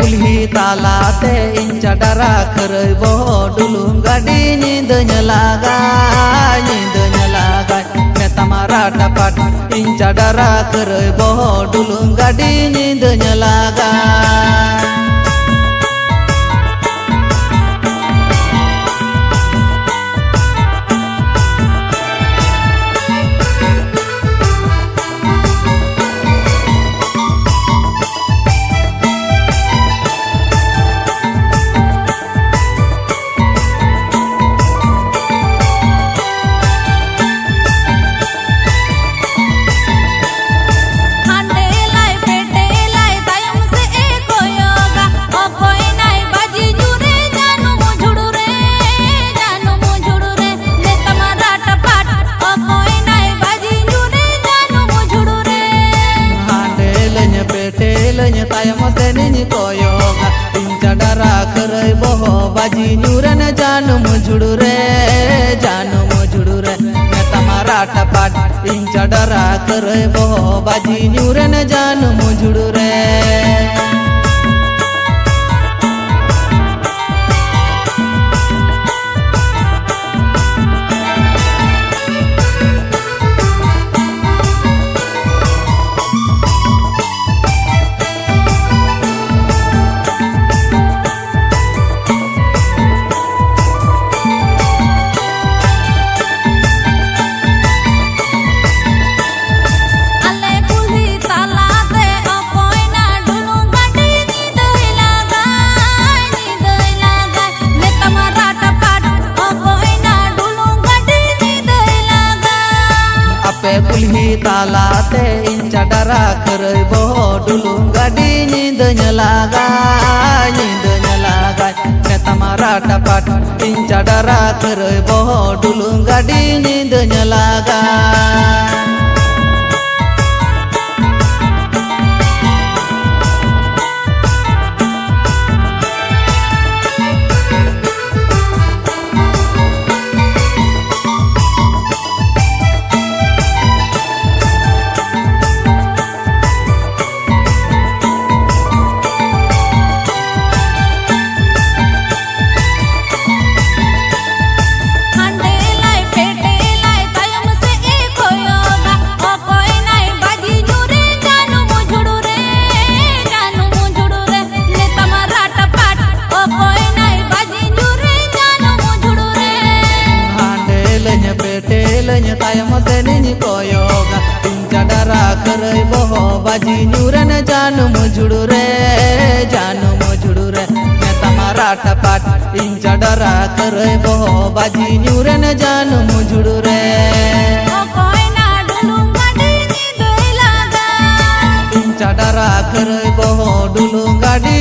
कुल्ही तालाते इन चडरा खरई बहो डुलुम गाड़ी नींद लागा मैं तमारा टपट इन चडरा खरई बहो डुलुम गाड़ी नींद लागा तायम से नी कोयोगा इन चडरा खरई बहो बाजी न्यूरन जानू मुझुड़ू रे मैं तमारा टपाट इन चडरा खरई बहो बाजी न्यूरन जानू मुझुड़ू रे कुल्ही तालाते इन चडरा खरई बहो डुलुम गाड़ी नींद लागा मैं तमारा टपट इन चडरा खरई बहो डुलुम गाड़ी नींद लागा तायम से नी कोयोगा इन चडरा खरई बहो बाजी न्यूरन जानू मुझुड़ू रे मैं तमारा टपाट इन चडरा खरई बहो बाजी न्यूरन जानू मुझुड़ू रे इन चडरा खरई बहो डुलुम गाड़ी